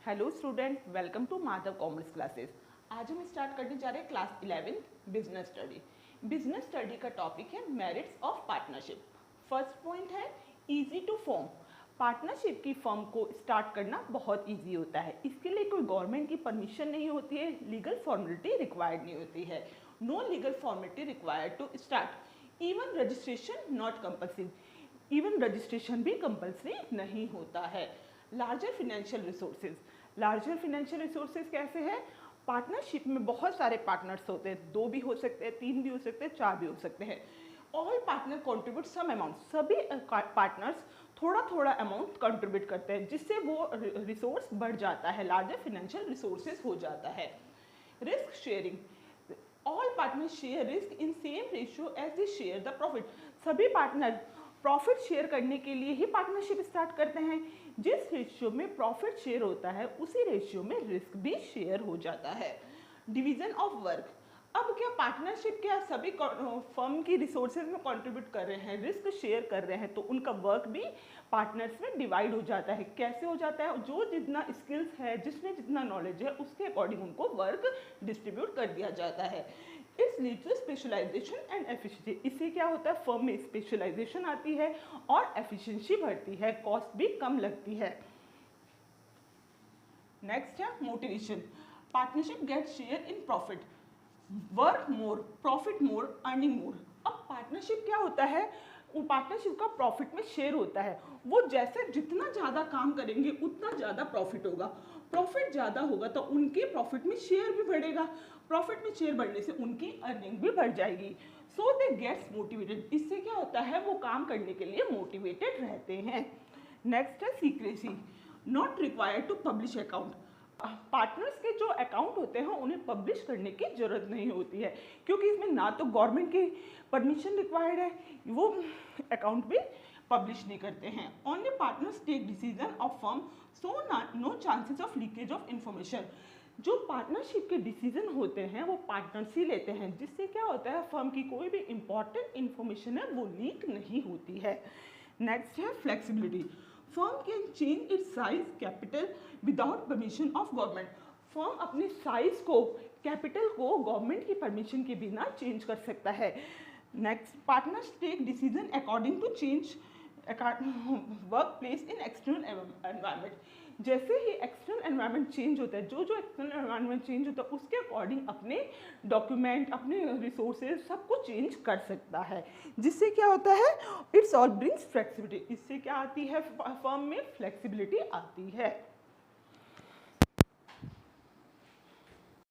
Hello student, welcome to Madhav commerce classes. आज हम start करने जा रहे हैं class 11 business study. Business study का टॉपिक है merits of partnership. First point है इजी टू फॉर्म। पार्टनरशिप की फर्म को स्टार्ट करना बहुत इजी होता है। इसके लिए कोई गवर्नमेंट की परमिशन नहीं होती है, लीगल फॉर्मेलिटी रिक्वायर्ड नहीं होती है। No legal formality required to start. Even registration not compulsory. Even registration भी कंपल्सरी नहीं होता है। Larger financial resources. Larger financial resources कैसे हैं? पार्टनरशिप में बहुत सारे पार्टनर्स होते हैं, 2 भी हो सकते हैं, 3 भी हो सकते हैं, 4 भी हो सकते हैं। All partner contribute some amount. सभी पार्टनर्स थोड़ा थोड़ा अमाउंट कंट्रीब्यूट करते हैं, जिससे वो रिसोर्स बढ़ जाता है, लार्जर फिनेंशियल रिसोर्सेज हो जाता है। Risk sharing. All partner share risk in same ratio as they share the profit. सभी पार्टनर प्रॉफिट शेयर करने के लिए ही पार्टनरशिप स्टार्ट करते हैं। जिस रेशियो में प्रॉफिट शेयर होता है उसी रेशियो में रिस्क भी शेयर हो जाता है। Division of work. अब क्या पार्टनरशिप क्या सभी फर्म की रिसोर्सेज में कंट्रीब्यूट कर रहे हैं, रिस्क शेयर कर रहे हैं, तो उनका वर्क भी पार्टनर्स में डिवाइड हो जाता है। कैसे हो जाता है? जो जितना स्किल्स है, जिसमें जितना नॉलेज है, उसके अकॉर्डिंग उनको वर्क डिस्ट्रीब्यूट कर दिया जाता है। It's lead to specialisation and efficiency. इससे क्या होता है? फर्म में स्पेशलाइजेशन आती है और एफिशिएंसी बढ़ती है, कॉस्ट भी कम लगती है। नेक्स्ट है motivation. Partnership get share in profit. Work more, profit more, earning more. अब पार्टनरशिप क्या होता है? पार्टनरशिप का प्रॉफिट में शेयर होता है। वो जैसे जितना ज़्यादा काम करेंगे उतना ज़्यादा प्रॉफिट होगा। प्रॉफिट ज़्यादा होगा तो उनके प्रॉफिट में शेयर भी बढ़ेगा। प्रॉफिट में शेयर बढ़ने से उनकी अर्निंग भी बढ़ जाएगी। सो दे गेट्स मोटिवेटेड। इससे क्या होता है? वो काम करने के लिए मोटिवेटेड रहते हैं। नेक्स्ट है secrecy. Not required to publish account. Partners के जो अकाउंट होते हैं उन्हें पब्लिश करने की ज़रूरत नहीं होती है, क्योंकि इसमें ना तो गवर्नमेंट की परमिशन रिक्वायर्ड है, वो अकाउंट भी पब्लिश नहीं करते हैं। Only partners take decision of firm, so no chances of leakage of information. जो पार्टनरशिप के डिसीजन होते हैं वो पार्टनर्स ही लेते हैं, जिससे क्या होता है? फर्म की कोई भी इंपॉर्टेंट इंफॉर्मेशन है वो लीक नहीं होती है। नेक्स्ट है flexibility. Firm can change its size, capital without permission of government. Firm अपने साइज को, कैपिटल को गवर्नमेंट की परमिशन के बिना चेंज कर सकता है। Next, partners take decision according to change work place in external environment. जैसे ही एक्सटर्नल एनवायरनमेंट चेंज होता है, जो एक्सटर्नल एनवायरनमेंट चेंज होता है उसके अकॉर्डिंग अपने डॉक्यूमेंट, अपने रिसोर्सेज सबको चेंज कर सकता है। जिससे क्या होता है? It's all brings flexibility. इससे क्या आती है? फर्म में फ्लेक्सिबिलिटी आती है।